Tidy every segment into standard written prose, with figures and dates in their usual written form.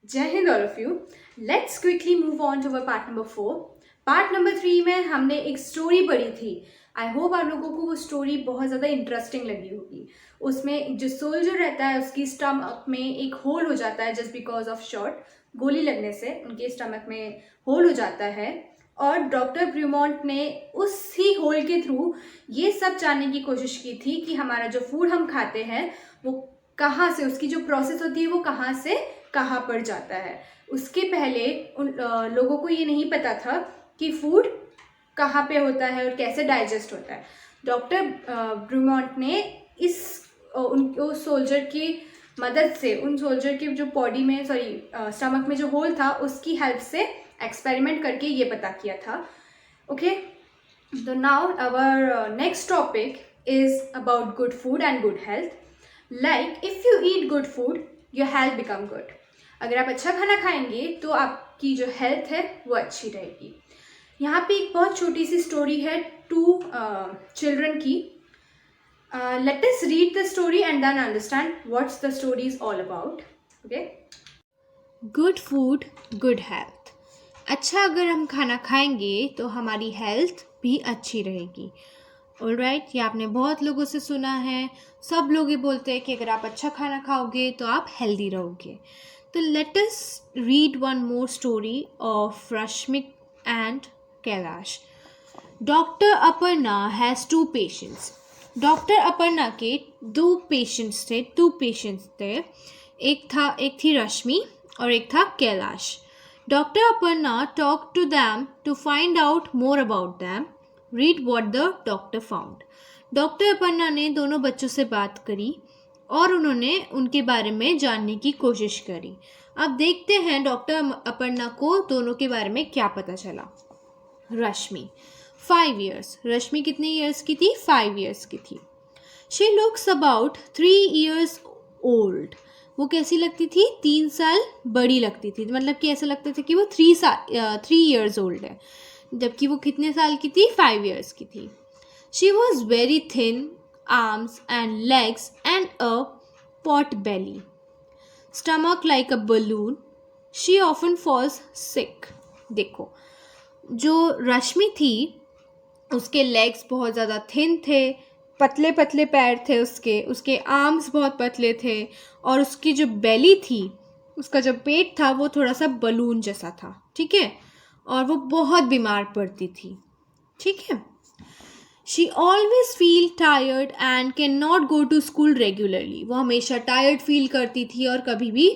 जय Hind all of you. Let's quickly move on to our part number 4। Part number 3 में हमने एक story पढ़ी थी। आई होप आप लोगों को वो स्टोरी बहुत ज़्यादा इंटरेस्टिंग लगी होगी। उसमें जो सोल्जर रहता है उसकी स्टमक में एक होल हो जाता है जस्ट बिकॉज ऑफ शॉट, गोली लगने से उनके स्टमक में होल हो जाता है। और डॉक्टर ब्रूमॉन्ट ने उसी होल के थ्रू ये सब जानने की कोशिश की थी कि हमारा जो फूड हम खाते हैं वो कहाँ से, उसकी जो प्रोसेस होती है वो कहाँ से कहाँ पर जाता है। उसके पहले उन लोगों को ये नहीं पता था कि फूड कहाँ पे होता है और कैसे डाइजेस्ट होता है। डॉक्टर ब्रूमॉन्ट ने इस उस सोल्जर की मदद से, उन सोल्जर की जो बॉडी में स्टमक में जो होल था उसकी हेल्प से एक्सपेरिमेंट करके ये पता किया था। ओके, तो now our next topic is about good food and good health. Like if you eat good food your health become good. अगर आप अच्छा खाना खाएंगे तो आपकी जो हेल्थ है वो अच्छी रहेगी। यहाँ पे एक बहुत छोटी सी स्टोरी है टू चिल्ड्रन की। Let us read the story and then understand what's the story is all about. Okay, good food good health. अच्छा अगर हम खाना खाएंगे तो हमारी हेल्थ भी अच्छी रहेगी। ऑलराइट, ये आपने बहुत लोगों से सुना है। सब लोग ये बोलते हैं कि अगर आप अच्छा खाना खाओगे तो आप हेल्दी रहोगे। तो let us read one more story of Rashmik and Kailash. Doctor Aparna has two patients. Doctor Aparna के दो पेशेंट्स थे। एक थी रश्मि और एक था Kailash. Doctor Aparna talk to them to find out more about them. Read what the doctor found. Doctor Aparna ने दोनों बच्चों से बात करी और उन्होंने उनके बारे में जानने की कोशिश करी। अब देखते हैं डॉक्टर अपर्णा को दोनों के बारे में क्या पता चला। रश्मि 5 years। रश्मि कितने ईयर्स की थी? 5 years की थी। She looks about 3 years old. वो कैसी लगती थी? 3 साल बड़ी लगती थी। मतलब कि ऐसा लगता था कि वो 3 years ओल्ड है, जबकि वो कितने साल की थी? 5 years की थी। She was very thin, arms and legs and a pot belly, stomach like a balloon. She often falls sick. देखो, जो रश्मि थी उसके लेग्स बहुत ज़्यादा थिन थे, पतले पतले पैर थे उसके आर्म्स बहुत पतले थे, और उसकी जो बेली थी, उसका जो पेट था वो थोड़ा सा बलून जैसा था। ठीक है, और वो बहुत बीमार पड़ती थी। ठीक है। She always feel tired and can not go to school regularly. वो हमेशा टायर्ड फील करती थी और कभी भी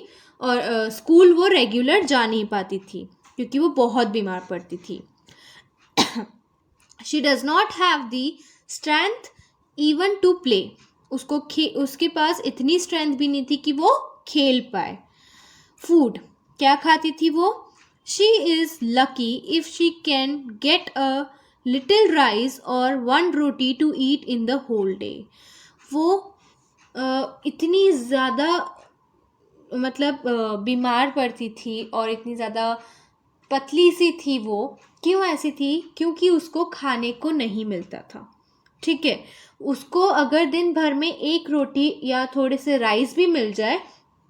स्कूल वो रेगुलर जा नहीं पाती थी क्योंकि वो बहुत बीमार पड़ती थी। She does not have the strength even to play. उसके पास इतनी स्ट्रेंथ भी नहीं थी कि वो खेल पाए। फूड क्या खाती थी वो? She is lucky if she can get a little rice और 1 roti to eat in the whole day. वो इतनी ज़्यादा बीमार पड़ती थी और इतनी ज़्यादा पतली सी थी वो। क्यों ऐसी थी? क्योंकि उसको खाने को नहीं मिलता था। ठीक है, उसको अगर दिन भर में 1 रोटी या थोड़े से राइस भी मिल जाए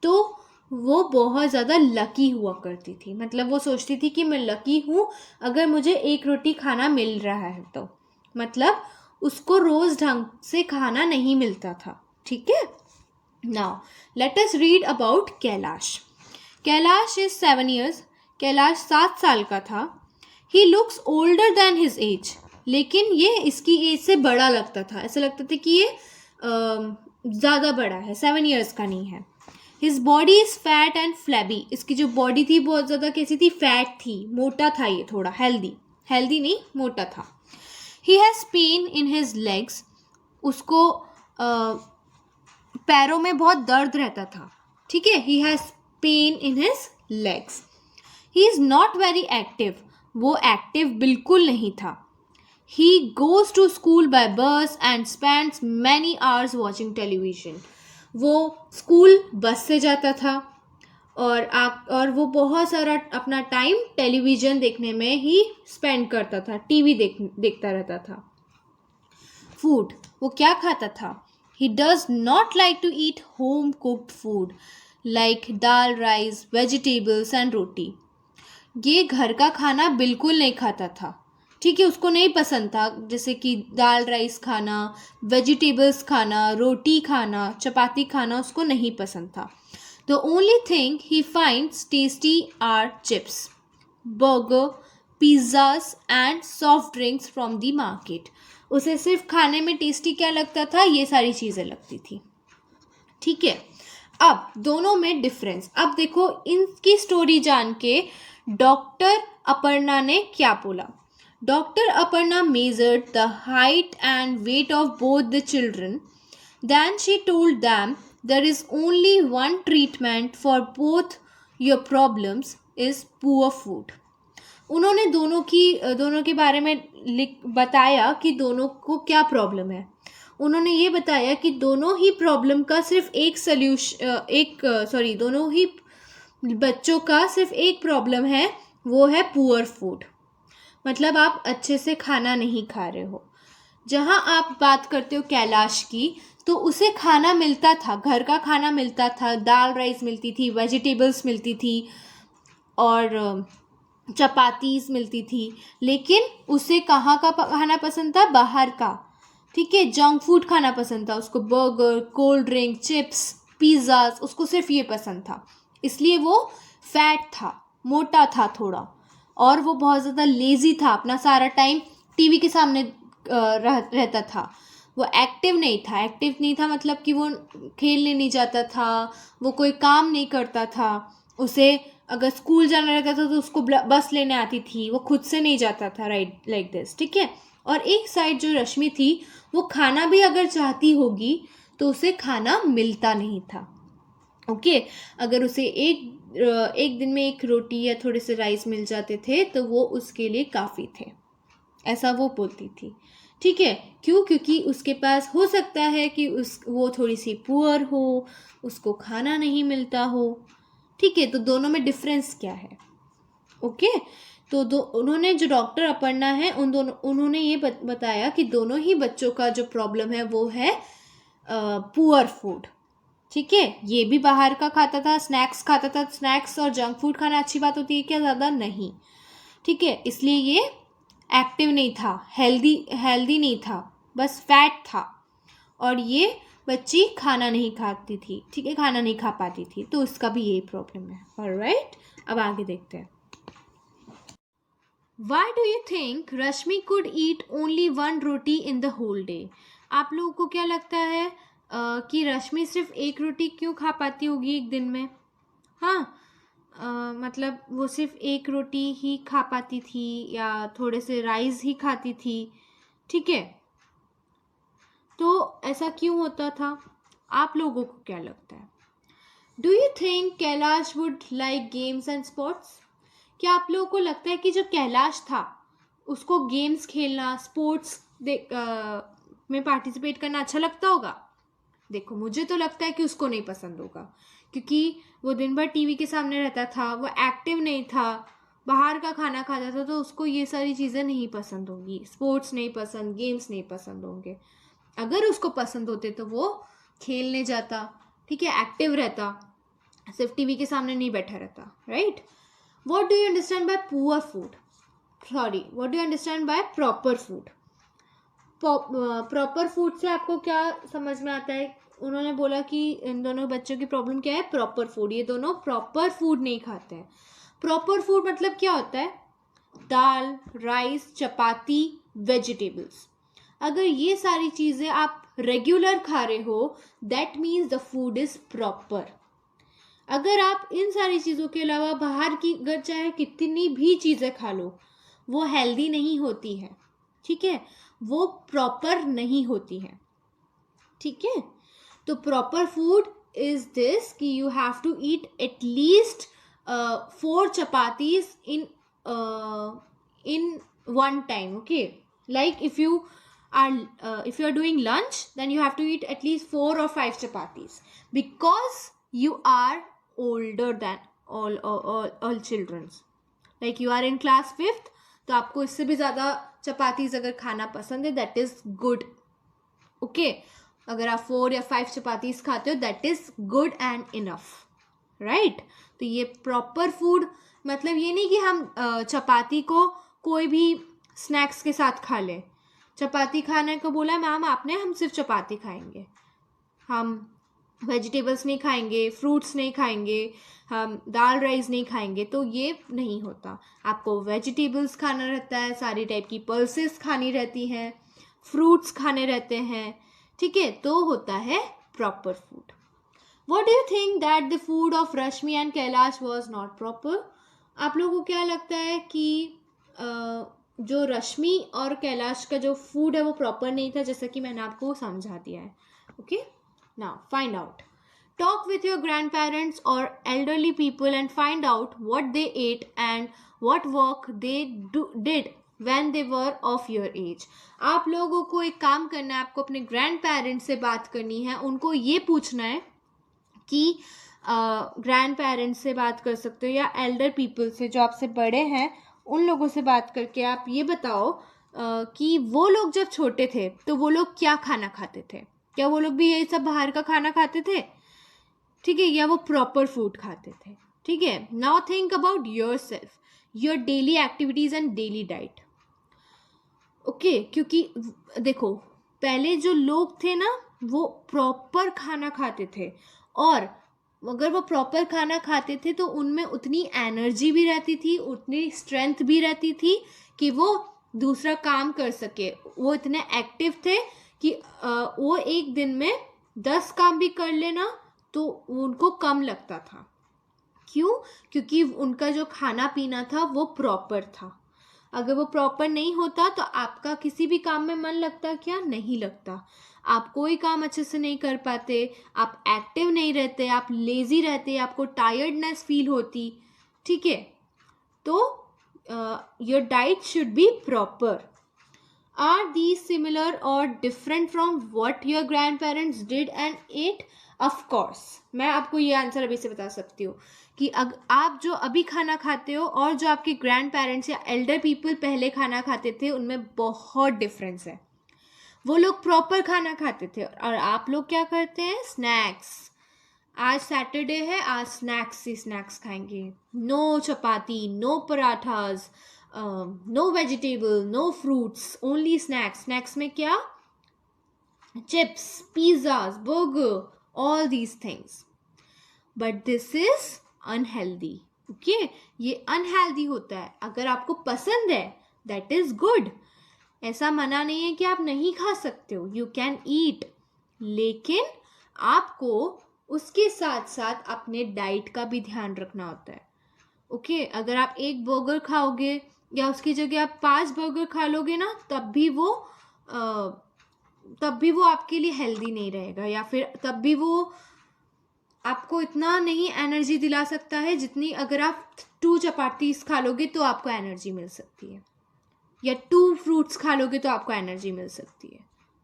तो वो बहुत ज़्यादा लकी हुआ करती थी। मतलब वो सोचती थी कि मैं लकी हूँ अगर मुझे 1 रोटी खाना मिल रहा है तो। मतलब उसको रोज़ ढंग से खाना नहीं मिलता था। ठीक है। Now let us read about Kailash. Kailash is 7 years। Kailash 7 साल का था। He looks older than his age. लेकिन ये इसकी एज से बड़ा लगता था। ऐसा लगता था कि ये ज़्यादा बड़ा है, 7 years का नहीं है। His body is fat and flabby. इसकी जो बॉडी थी बहुत ज़्यादा कैसी थी? फैट थी, मोटा था ये थोड़ा। हेल्दी नहीं, मोटा था। He has pain in his legs. उसको पैरों में बहुत दर्द रहता था। ठीक है, he has pain in his legs. He is not very active. वो एक्टिव बिल्कुल नहीं था। He goes to school by bus and spends many hours watching television. वो स्कूल बस से जाता था और वो बहुत सारा अपना टाइम टेलीविज़न देखने में ही स्पेंड करता था, टीवी देखता रहता था। फूड वो क्या खाता था? He does not like to eat home cooked food. like dal, rice, vegetables and roti. ये घर का खाना बिल्कुल नहीं खाता था, ठीक है, उसको नहीं पसंद था, जैसे कि दाल राइस खाना, वेजिटेबल्स खाना, रोटी खाना, चपाती खाना उसको नहीं पसंद था. The only thing he finds tasty are chips, burger, pizzas and soft drinks from the market. उसे सिर्फ खाने में टेस्टी क्या लगता था, ये सारी चीज़ें लगती थी. ठीक है, अब दोनों में डिफरेंस. अब देखो इनकी स्टोरी जान के डॉक्टर अपर्णा ने क्या बोला. Doctor Aparna measured the height and weight of both the children. Then she told them there is only one treatment for both your problems is poor food. उन्होंने दोनों के बारे में बताया कि दोनों को क्या प्रॉब्लम है. उन्होंने ये बताया कि दोनों ही प्रॉब्लम का सिर्फ दोनों ही बच्चों का सिर्फ एक प्रॉब्लम है, वो है पुअर फूड. मतलब आप अच्छे से खाना नहीं खा रहे हो. जहाँ आप बात करते हो कैलाश की, तो उसे खाना मिलता था, घर का खाना मिलता था, दाल राइस मिलती थी, वेजिटेबल्स मिलती थी और चपातीस मिलती थी. लेकिन उसे कहाँ का खाना पसंद था, बाहर का. ठीक है, जंक फूड खाना पसंद था उसको, burger, cold drink, chips, pizzas, उसको सिर्फ ये पसंद था. इसलिए वो फैट था, मोटा था थोड़ा, और वो बहुत ज़्यादा लेज़ी था, अपना सारा टाइम टीवी के सामने रहता था. वो एक्टिव नहीं था मतलब कि वो खेलने नहीं जाता था, वो कोई काम नहीं करता था. उसे अगर स्कूल जाना रहता था तो उसको बस लेने आती थी, वो खुद से नहीं जाता था, राइट, लाइक दिस. ठीक है, और एक साइड जो रश्मि थी, वो खाना भी अगर चाहती होगी तो उसे खाना मिलता नहीं था. ओके, अगर उसे एक दिन में एक रोटी या थोड़े से राइस मिल जाते थे तो वो उसके लिए काफ़ी थे, ऐसा वो बोलती थी. ठीक है, क्यों? क्योंकि उसके पास हो सकता है कि वो थोड़ी सी पुअर हो, उसको खाना नहीं मिलता हो. ठीक है, तो दोनों में डिफरेंस क्या है. ओके, तो उन्होंने जो डॉक्टर अपर्णा है उन्होंने ये बताया कि दोनों ही बच्चों का जो प्रॉब्लम है वो है पुअर फूड. ठीक है, ये भी बाहर का खाता था, स्नैक्स खाता था. स्नैक्स और जंक फूड खाना अच्छी बात होती है क्या? ज़्यादा नहीं. ठीक है, इसलिए ये एक्टिव नहीं था, हेल्दी नहीं था, बस फैट था. और ये बच्ची खाना नहीं खाती थी. ठीक है, खाना नहीं खा पाती थी, तो उसका भी यही प्रॉब्लम है. ऑलराइट, अब आगे देखते हैं. Why do you think Rashmi could eat only one roti in the whole day? आप लोगों को क्या लगता है कि रश्मि सिर्फ एक रोटी क्यों खा पाती होगी एक दिन में? हाँ, मतलब वो सिर्फ एक रोटी ही खा पाती थी या थोड़े से राइस ही खाती थी. ठीक है, तो ऐसा क्यों होता था? आप लोगों को क्या लगता है? Do you think Kailash would like games and sports? क्या आप लोगों को लगता है कि जो कैलाश था उसको गेम्स खेलना, स्पोर्ट्स में पार्टिसिपेट करना अच्छा लगता होगा? देखो, मुझे तो लगता है कि उसको नहीं पसंद होगा, क्योंकि वो दिन भर टीवी के सामने रहता था, वो एक्टिव नहीं था, बाहर का खाना खाता था, तो उसको ये सारी चीज़ें नहीं पसंद होंगी. स्पोर्ट्स नहीं पसंद, गेम्स नहीं पसंद होंगे. अगर उसको पसंद होते तो वो खेलने जाता. ठीक है, एक्टिव रहता, सिर्फ टीवी के सामने नहीं बैठा रहता. Right. What do you understand by poor food? Sorry, what do you understand by proper food? Proper food से आपको क्या समझ में आता है? उन्होंने बोला कि इन दोनों बच्चों की प्रॉब्लम क्या है, प्रॉपर फूड. ये दोनों प्रॉपर फूड नहीं खाते हैं. प्रॉपर फूड मतलब क्या होता है? दाल, राइस, चपाती, वेजिटेबल्स. अगर ये सारी चीज़ें आप रेगुलर खा रहे हो, that means the food is proper. अगर आप इन सारी चीज़ों के अलावा बाहर की अगर चाहे कितनी भी चीज़ें खा लो, वो हेल्दी नहीं होती है. ठीक है, वो प्रॉपर नहीं होती है. ठीक है, तो प्रॉपर फूड इज दिस कि you have to eat at least 4 chapatis in one time. Okay, like if you are doing lunch, then you have to eat at least 4 or 5 chapatis, because you are older than all children. Like you are in class 5th, तो आपको इससे भी ज़्यादा chapatis अगर खाना पसंद है, that is good. Okay, अगर आप 4 या 5 चपातीज खाते हो, that is good and enough. Right. तो ये प्रॉपर फूड मतलब ये नहीं कि हम चपाती को कोई भी स्नैक्स के साथ खा लें। चपाती खाने को बोला मैम आपने, हम सिर्फ चपाती खाएंगे, हम वेजिटेबल्स नहीं खाएंगे, फ्रूट्स नहीं खाएंगे, हम दाल राइस नहीं खाएंगे, तो ये नहीं होता। आपको वेजिटेबल्स खाना रहता है, सारी टाइप की पल्सेस खानी रहती हैं, फ्रूट्स खाने रहते हैं, ठीक है, तो होता है proper food. What do you think that the food of Rashmi and Kailash was not proper? आप लोगों को क्या लगता है कि जो रश्मि और कैलाश का जो फूड है वो प्रॉपर नहीं था, जैसा कि मैंने आपको समझा दिया है। Okay, now find out. Talk with your grandparents or elderly people and find out what they ate and what work they did when they were of your age. आप लोगों को एक काम करना है, आपको अपने ग्रैंड पेरेंट्स से बात करनी है, उनको ये पूछना है कि ग्रैंड पेरेंट्स से बात कर सकते हो या एल्डर पीपल से जो आपसे बड़े हैं, उन लोगों से बात करके आप ये बताओ कि वो लोग जब छोटे थे तो वो लोग क्या खाना खाते थे, क्या वो लोग भी यही सब बाहर का खाना खाते थे, ठीक है, या वो प्रॉपर फूड खाते थे, ठीक है। Now think about your self, your daily activities and daily diet. Okay, क्योंकि देखो पहले जो लोग थे ना वो प्रॉपर खाना खाते थे, और अगर वो प्रॉपर खाना खाते थे तो उनमें उतनी एनर्जी भी रहती थी, उतनी स्ट्रेंथ भी रहती थी कि वो दूसरा काम कर सके। वो इतने एक्टिव थे कि वो एक दिन में 10 काम भी कर लेना तो उनको कम लगता था। क्यों? क्योंकि उनका जो खाना पीना था वो प्रॉपर था। अगर वो प्रॉपर नहीं होता तो आपका किसी भी काम में मन लगता क्या? नहीं लगता। आप कोई काम अच्छे से नहीं कर पाते, आप एक्टिव नहीं रहते, आप लेज़ी रहते, आपको टायर्डनेस फील होती, ठीक है। तो your diet should be proper. Are these similar और different from what your grandparents did and ate? Of course, मैं आपको ये आंसर अभी से बता सकती हूँ कि आप जो अभी खाना खाते हो और जो आपके ग्रैंड पेरेंट्स या एल्डर पीपल पहले खाना खाते थे उनमें बहुत डिफरेंस है। वो लोग प्रॉपर खाना खाते थे और आप लोग क्या करते हैं? स्नैक्स। आज सैटरडे है, आज स्नैक्स ही स्नैक्स खाएंगे। No chapati, no parathas, no vegetable, no fruits, only snacks. Snacks में क्या? Chips, pizzas, burger, all these things. But this is unhealthy. Okay, ये अनहेल्दी होता है। अगर आपको पसंद है दैट इज गुड, ऐसा मना नहीं है कि आप नहीं खा सकते हो, यू कैन ईट, लेकिन आपको उसके साथ साथ अपने डाइट का भी ध्यान रखना होता है। ओके, अगर आप एक बर्गर खाओगे या उसकी जगह आप 5 बर्गर खा लोगे ना, तब भी वो आपके लिए हेल्दी नहीं रहेगा, या फिर तब भी वो आपको इतना नहीं एनर्जी दिला सकता है जितनी अगर आप 2 चपातीस खा लोगे तो आपको एनर्जी मिल सकती है, या 2 फ्रूट्स खा लोगे तो आपको एनर्जी मिल सकती है।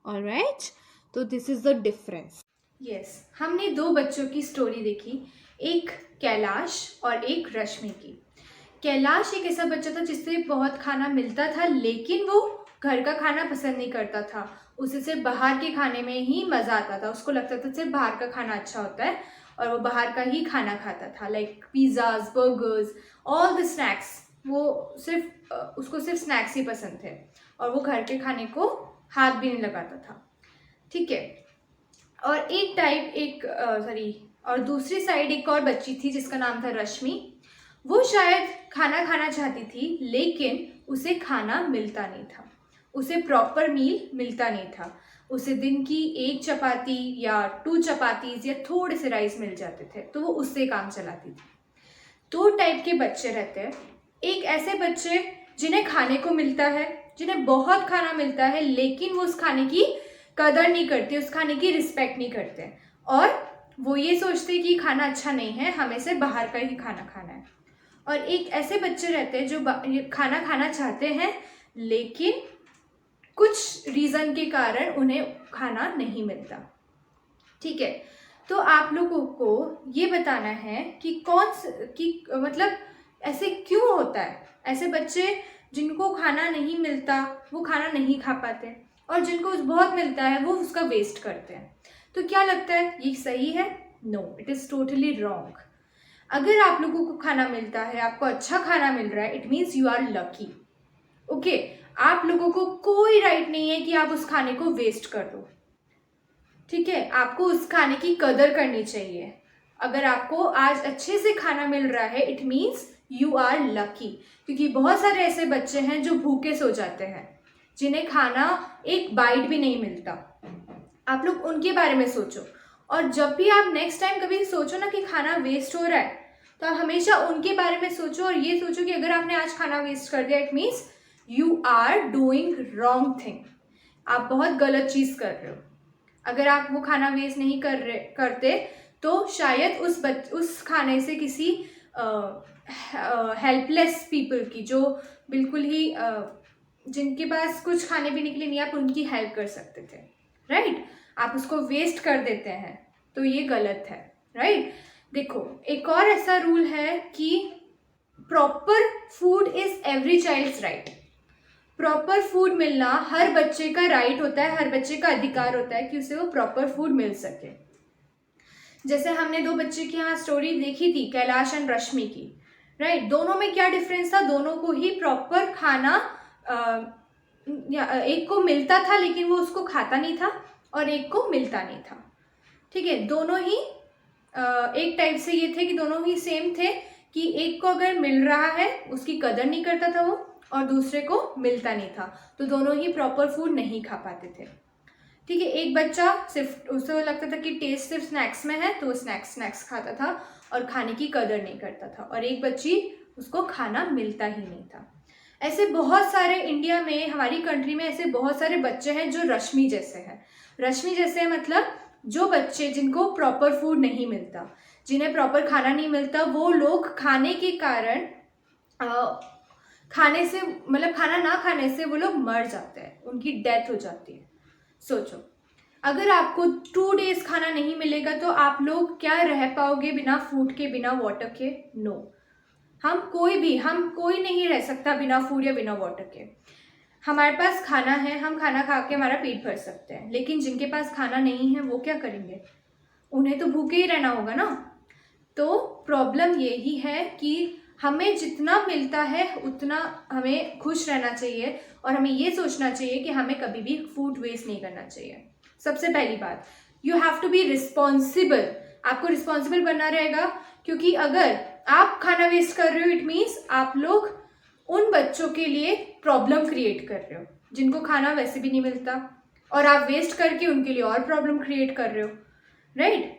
ऑलराइट, तो this is the difference. Yes, हमने 2 बच्चों की स्टोरी देखी, एक कैलाश और एक रश्मि की। कैलाश एक ऐसा बच्चा था जिससे बहुत खाना मिलता था, लेकिन वो घर का खाना पसंद नहीं करता था, उसे सिर्फ बाहर के खाने में ही मज़ा आता था। उसको लगता था सिर्फ बाहर का खाना अच्छा होता है और वो बाहर का ही खाना खाता था, like pizzas, burgers, all the snacks. वो उसको सिर्फ स्नैक्स ही पसंद थे और वो घर के खाने को हाथ भी नहीं लगाता था, ठीक है। और और दूसरी साइड एक और बच्ची थी जिसका नाम था रश्मि। वो शायद खाना खाना चाहती थी लेकिन उसे खाना मिलता नहीं था, उसे प्रॉपर मील मिलता नहीं था। उसे दिन की 1 चपाती या 2 चपातीज या थोड़े से राइस मिल जाते थे, तो वो उससे काम चलाती थी। 2 टाइप के बच्चे रहते हैं। एक ऐसे बच्चे जिन्हें खाने को मिलता है, जिन्हें बहुत खाना मिलता है, लेकिन वो उस खाने की कदर नहीं करते, उस खाने की रिस्पेक्ट नहीं करते, और वो ये सोचते कि खाना अच्छा नहीं है, हमें से बाहर का ही खाना खाना है। और एक ऐसे बच्चे रहते हैं जो खाना खाना चाहते हैं लेकिन कुछ रीज़न के कारण उन्हें खाना नहीं मिलता, ठीक है। तो आप लोगों को ये बताना है कि मतलब ऐसे क्यों होता है। ऐसे बच्चे जिनको खाना नहीं मिलता वो खाना नहीं खा पाते, और जिनको बहुत मिलता है वो उसका वेस्ट करते हैं। तो क्या लगता है, ये सही है? No, it is totally wrong. अगर आप लोगों को खाना मिलता है, आपको अच्छा खाना मिल रहा है, it means you are lucky. Okay, आप लोगों को कोई राइट नहीं है कि आप उस खाने को वेस्ट कर दो। ठीक है, आपको उस खाने की कदर करनी चाहिए। अगर आपको आज अच्छे से खाना मिल रहा है, it means you are lucky. क्योंकि बहुत सारे ऐसे बच्चे हैं जो भूखे सो जाते हैं, जिन्हें खाना एक बाइट भी नहीं मिलता। आप लोग उनके बारे में सोचो, और जब भी आप नेक्स्ट टाइम कभी सोचो ना कि खाना वेस्ट हो रहा है, तो आप हमेशा उनके बारे में सोचो और ये सोचो कि अगर आपने आज खाना वेस्ट कर दिया, it means you are doing wrong thing. आप बहुत गलत चीज़ कर रहे हो। अगर आप वो खाना वेस्ट नहीं करते तो शायद उस खाने से किसी हेल्पलेस पीपल की, जो बिल्कुल ही जिनके पास कुछ खाने पीने के लिए नहीं, आप उनकी हेल्प कर सकते थे। राइट, आप उसको वेस्ट कर देते हैं, तो ये गलत है। राइट, देखो एक और ऐसा रूल है कि proper food is every child's right. Proper food मिलना हर बच्चे का राइट होता है, हर बच्चे का अधिकार होता है कि उसे वो प्रॉपर फूड मिल सके। जैसे हमने दो बच्चे की यहाँ स्टोरी देखी थी, कैलाश एंड रश्मि की। राइट, दोनों में क्या डिफरेंस था? दोनों को ही प्रॉपर खाना एक को मिलता था लेकिन वो उसको खाता नहीं था, और एक को मिलता नहीं था। ठीक है, दोनों ही एक टाइप से ये थे कि दोनों ही सेम थे कि एक को अगर मिल रहा है उसकी कदर नहीं करता था वो, और दूसरे को मिलता नहीं था, तो दोनों ही प्रॉपर फूड नहीं खा पाते थे। ठीक है, एक बच्चा सिर्फ उसे लगता था कि टेस्ट सिर्फ स्नैक्स में है, तो वो स्नैक्स खाता था और खाने की कदर नहीं करता था, और एक बच्ची उसको खाना मिलता ही नहीं था। ऐसे बहुत सारे इंडिया में, हमारी कंट्री में ऐसे बहुत सारे बच्चे हैं जो रश्मि जैसे हैं। रश्मि जैसे मतलब जो बच्चे जिनको प्रॉपर फूड नहीं मिलता, जिन्हें प्रॉपर खाना नहीं मिलता, वो लोग खाने के कारण खाने से मतलब खाना ना खाने से वो लोग मर जाते हैं, उनकी डेथ हो जाती है। सोचो, अगर आपको 2 days खाना नहीं मिलेगा तो आप लोग क्या रह पाओगे बिना फूड के, बिना वाटर के? नो, हम कोई नहीं रह सकता बिना फूड या बिना वाटर के। हमारे पास खाना है, हम खाना खा के हमारा पेट भर सकते हैं, लेकिन जिनके पास खाना नहीं है वो क्या करेंगे? उन्हें तो भूखे ही रहना होगा ना। तो प्रॉब्लम यही है कि हमें जितना मिलता है उतना हमें खुश रहना चाहिए, और हमें ये सोचना चाहिए कि हमें कभी भी फूड वेस्ट नहीं करना चाहिए। सबसे पहली बात, you have to be responsible. आपको रिस्पॉन्सिबल बनना रहेगा, क्योंकि अगर आप खाना वेस्ट कर रहे हो, इट मीन्स आप लोग उन बच्चों के लिए प्रॉब्लम क्रिएट कर रहे हो जिनको खाना वैसे भी नहीं मिलता, और आप वेस्ट करके उनके लिए और प्रॉब्लम क्रिएट कर रहे हो। राइट,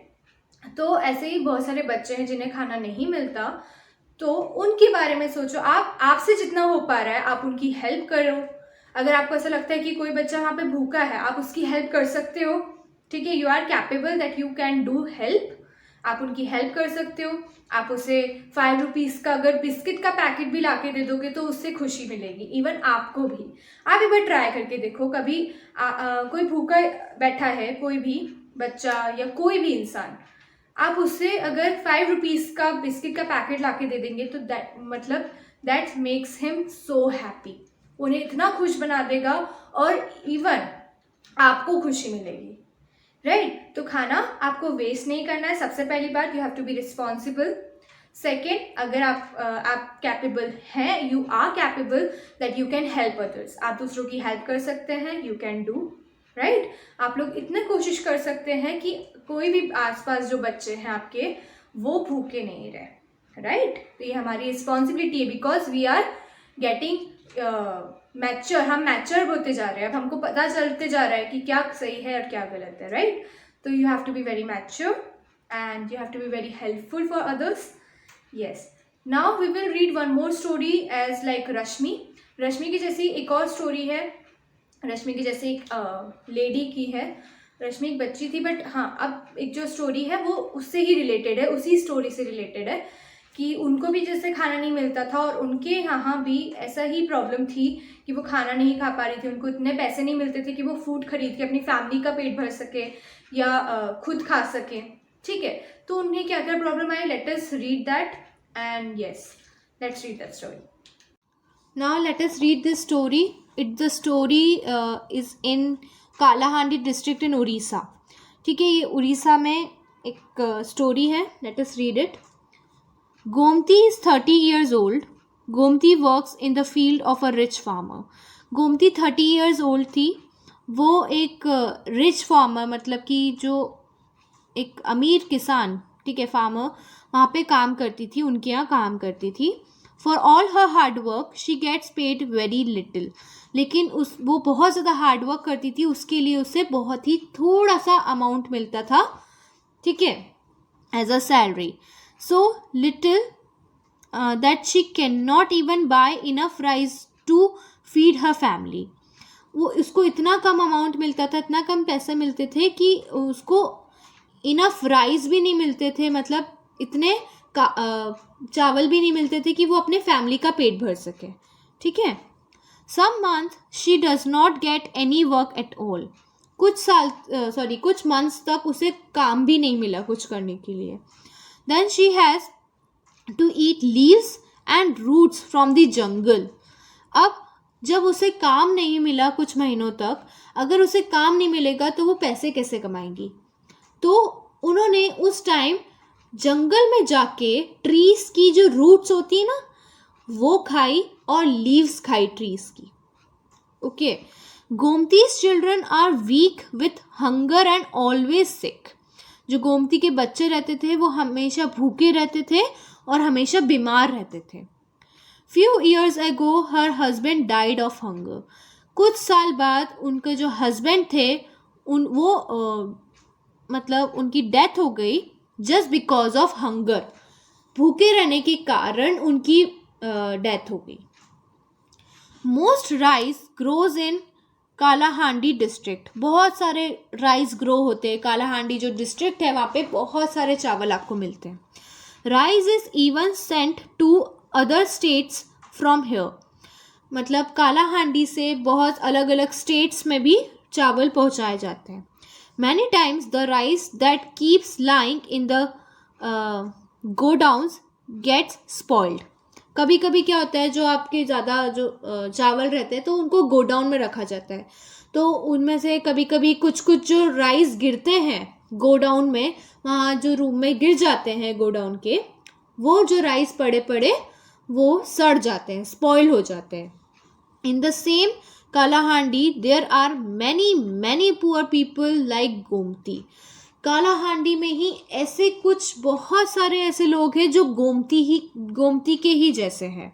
तो ऐसे ही बहुत सारे बच्चे हैं जिन्हें खाना नहीं मिलता, तो उनके बारे में सोचो। आपसे जितना हो पा रहा है आप उनकी हेल्प करो। अगर आपको ऐसा लगता है कि कोई बच्चा वहाँ पे भूखा है, आप उसकी हेल्प कर सकते हो। ठीक है, you are capable that you can do help. आप उनकी हेल्प कर सकते हो। आप उसे 5 रुपीज़ का अगर बिस्किट का पैकेट भी ला के दे दोगे तो उससे खुशी मिलेगी, इवन आपको भी। आप एक बार ट्राई करके देखो, कभी कोई भूखा बैठा है, कोई भी बच्चा या कोई भी इंसान, आप उससे अगर 5 रुपीज़ का बिस्किट का पैकेट ला के दे देंगे तो that makes him so happy. उन्हें इतना खुश बना देगा, और इवन आपको खुशी मिलेगी। राइट, तो खाना आपको वेस्ट नहीं करना है। सबसे पहली बात, you have to be responsible. Second, अगर आप कैपेबल हैं, you are capable that you can help others. आप दूसरों की हेल्प कर सकते हैं, यू कैन डू। राइट, आप लोग इतने कोशिश कर सकते हैं कि कोई भी आसपास जो बच्चे हैं आपके, वो भूखे नहीं रहे। राइट, तो ये हमारी रिस्पॉन्सिबिलिटी है, because we are getting mature. हम मैच्योर होते जा रहे हैं, अब हमको पता चलते जा रहा है कि क्या सही है और क्या गलत है। राइट, तो you have to be very mature and you have to be very helpful for others. Yes. Now we will read one more story as like Rashmi. रश्मि की जैसी एक और स्टोरी है. रश्मि की जैसे एक लेडी की है. रश्मि एक बच्ची थी, बट हाँ अब एक जो स्टोरी है वो उससे ही रिलेटेड है, उसी स्टोरी से रिलेटेड है कि उनको भी जैसे खाना नहीं मिलता था और उनके यहाँ भी ऐसा ही प्रॉब्लम थी कि वो खाना नहीं खा पा रही थी. उनको इतने पैसे नहीं मिलते थे कि वो फूड खरीद के अपनी फैमिली का पेट भर सके या खुद खा सके. ठीक है, तो उन्हें क्या क्या problem I, late us read that and yes let's read that story. Now let us read this story. The story is in Kalahandi district in Orissa. ठीक है, ये उड़ीसा में एक स्टोरी है. Late us read it. Gomti is 30 years old. Gomti works in the field of a rich farmer. Gomti 30 years old थी. वो एक rich farmer, मतलब कि जो एक अमीर किसान, ठीक है, फार्मर, वहाँ पे काम करती थी, उनके यहाँ काम करती थी. For all her hard work she gets paid very little. लेकिन वो बहुत ज़्यादा हार्ड वर्क करती थी, उसके लिए उसे बहुत ही थोड़ा सा अमाउंट मिलता था, ठीक है, as a salary. So little that she can not even buy enough rice to feed her family. वो उसको इतना कम अमाउंट मिलता था, इतना कम पैसे मिलते थे कि उसको इनफ राइस भी नहीं मिलते थे, मतलब इतने चावल भी नहीं मिलते थे कि वो अपने फैमिली का पेट भर सके, ठीक है. Some month she does not get any work at all. कुछ मंथ्स तक उसे काम भी नहीं मिला कुछ करने के लिए. Then she has to eat leaves and roots from the jungle. अब जब उसे काम नहीं मिला कुछ महीनों तक, अगर उसे काम नहीं मिलेगा तो वो पैसे कैसे कमाएंगी. तो उन्होंने उस टाइम जंगल में जाके ट्रीज की जो रूट्स होती है ना, वो खाई और लीव्स खाई ट्रीज की. Okay. Gomti's children are weak with hunger and always sick. जो गोमती के बच्चे रहते थे वो हमेशा भूखे रहते थे और हमेशा बीमार रहते थे. Few years ago her husband died of hunger. कुछ साल बाद उनके जो हस्बैंड थे मतलब उनकी डेथ हो गई, जस्ट बिकॉज ऑफ हंगर. भूखे रहने के कारण उनकी डेथ हो गई. Most rice grows in Kalahandi district. बहुत सारे राइस ग्रो होते हैं. कालाहांडी जो डिस्ट्रिक्ट है वहाँ पे बहुत सारे चावल आपको मिलते हैं. Rice is even sent to other states from here. मतलब कालाहांडी से बहुत अलग अलग स्टेट्स में भी चावल पहुँचाए जाते हैं. Many times the rice that keeps lying in the godowns gets spoiled. कभी कभी क्या होता है, जो आपके ज़्यादा जो चावल रहते हैं तो उनको गोडाउन में रखा जाता है. तो उनमें से कभी कभी कुछ जो राइस गिरते हैं गोडाउन में, वहाँ जो रूम में गिर जाते हैं गोडाउन के, वो जो राइस पड़े वो सड़ जाते हैं, स्पॉइल हो जाते हैं. In the same Kalahandi, there are many poor people like Gomti. Kalahandi में ही ऐसे कुछ बहुत सारे ऐसे लोग हैं जो गोमती के ही जैसे हैं,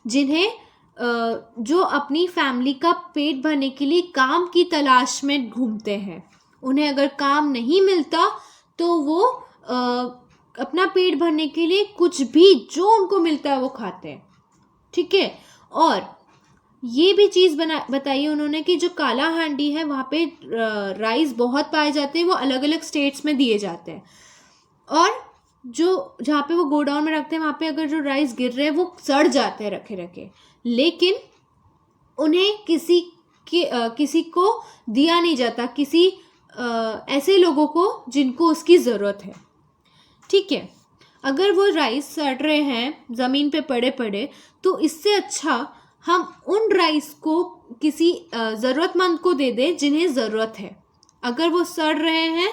जिन्हें जो अपनी फैमिली का पेट भरने के लिए काम की तलाश में घूमते हैं. उन्हें अगर काम नहीं मिलता तो वो अपना पेट भरने के लिए कुछ भी जो उनको मिलता है वो खाते हैं, ठीक है. और ये भी चीज़ बताई उन्होंने कि जो कालाहांडी है वहाँ पे राइस बहुत पाए जाते हैं, वो अलग अलग स्टेट्स में दिए जाते हैं. और जो जहाँ पे वो गोडाउन में रखते हैं वहाँ पे अगर जो राइस गिर रहे हैं वो सड़ जाते हैं रखे, लेकिन उन्हें किसी को दिया नहीं जाता, किसी ऐसे लोगों को जिनको उसकी ज़रूरत है, ठीक है. अगर वो राइस सड़ रहे हैं ज़मीन पे पड़े तो इससे अच्छा हम उन राइस को किसी ज़रूरतमंद को दे दें जिन्हें ज़रूरत है. अगर वो सड़ रहे हैं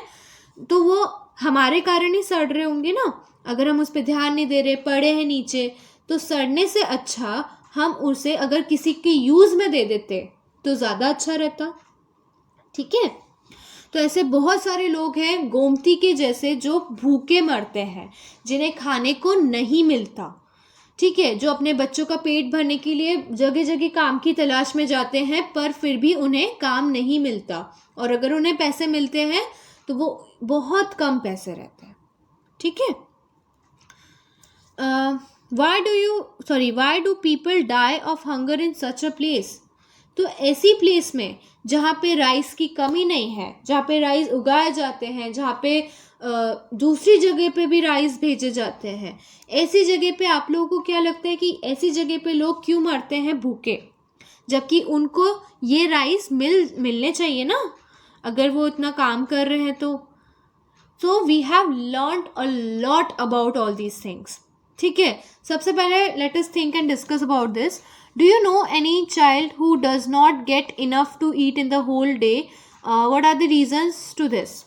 तो वो हमारे कारण ही सड़ रहे होंगे ना. अगर हम उस पर ध्यान नहीं दे रहे, पड़े हैं नीचे, तो सड़ने से अच्छा हम उसे अगर किसी के यूज़ में दे देते तो ज़्यादा अच्छा रहता, ठीक है. तो ऐसे बहुत सारे लोग हैं गोमती के जैसे जो भूखे मरते हैं, जिन्हें खाने को नहीं मिलता, ठीक है, जो अपने बच्चों का पेट भरने के लिए जगह जगह काम की तलाश में जाते हैं पर फिर भी उन्हें काम नहीं मिलता, और अगर उन्हें पैसे मिलते हैं तो वो बहुत कम पैसे रहते हैं, ठीक है. why do people die of hunger in such a place? तो ऐसी प्लेस में जहाँ पे राइस की कमी नहीं है, जहाँ पे राइस उगाए जाते हैं, जहाँ पे दूसरी जगह पे भी राइस भेजे जाते हैं, ऐसी जगह पे आप लोगों को क्या लगता है कि ऐसी जगह पे लोग क्यों मरते हैं भूखे, जबकि उनको ये राइस मिलने चाहिए ना, अगर वो इतना काम कर रहे हैं तो. So we have learned a lot about all these things, ठीक है. सबसे पहले let us think and discuss about this. Do you know any child who does not get enough to eat in the whole day? What are the reasons to this?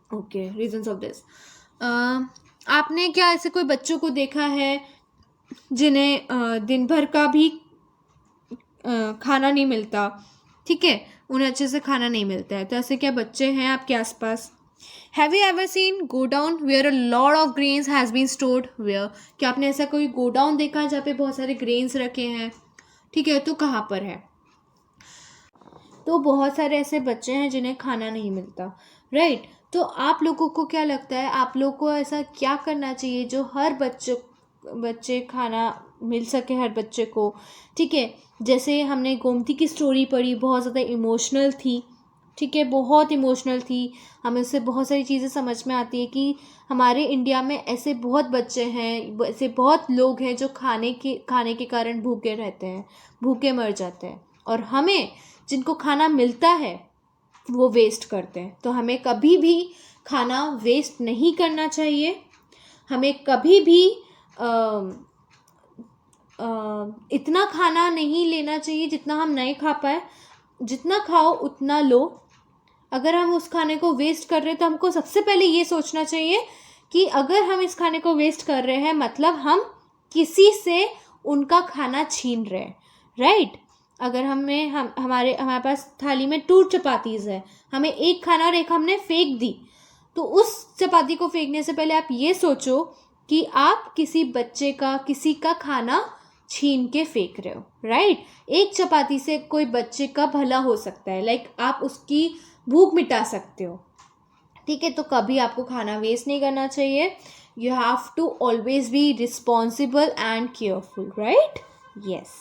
Okay, reasons of this. आपने क्या ऐसे कोई बच्चों को देखा है जिन्हें दिन भर का भी खाना नहीं मिलता, ठीक है, उन्हें अच्छे से खाना नहीं मिलता है, तो ऐसे क्या बच्चे हैं आपके आसपास? Have you ever seen godown where a lot of grains has been stored where? क्या आपने ऐसा कोई गोडाउन देखा है जहाँ पे बहुत सारे ग्रेन्स रखे हैं? ठीक है, तो कहाँ पर है? तो बहुत सारे ऐसे बच्चे हैं जिन्हें खाना नहीं मिलता, राइट? तो आप लोगों को क्या लगता है, आप लोग को ऐसा क्या करना चाहिए जो हर बच्चे खाना मिल सके हर बच्चे को, ठीक है? जैसे हमने गोमती की स्टोरी पढ़ी, बहुत ज़्यादा इमोशनल थी, ठीक है, बहुत इमोशनल थी। हमें उससे बहुत सारी चीज़ें समझ में आती है कि हमारे इंडिया में ऐसे बहुत बच्चे हैं, ऐसे बहुत लोग हैं जो खाने के कारण भूखे रहते हैं, भूखे मर जाते हैं, और हमें जिनको खाना मिलता है वो वेस्ट करते हैं। तो हमें कभी भी खाना वेस्ट नहीं करना चाहिए। हमें कभी भी इतना खाना नहीं लेना चाहिए जितना हम नहीं खा पाए। जितना खाओ उतना लो। अगर हम उस खाने को वेस्ट कर रहे हैं तो हमको सबसे पहले ये सोचना चाहिए कि अगर हम इस खाने को वेस्ट कर रहे हैं मतलब हम किसी से उनका खाना छीन रहे हैं, राइट? अगर हमारे पास थाली में 2 चपातीज़ है, हमें एक खाना और एक हमने फेंक दी, तो उस चपाती को फेंकने से पहले आप ये सोचो कि आप किसी बच्चे का, किसी का खाना छीन के फेंक रहे हो, राइट? एक चपाती से कोई बच्चे का भला हो सकता है, लाइक आप उसकी भूख मिटा सकते हो, ठीक है? तो कभी आपको खाना वेस्ट नहीं करना चाहिए। You have to always be responsible and careful, right? Yes.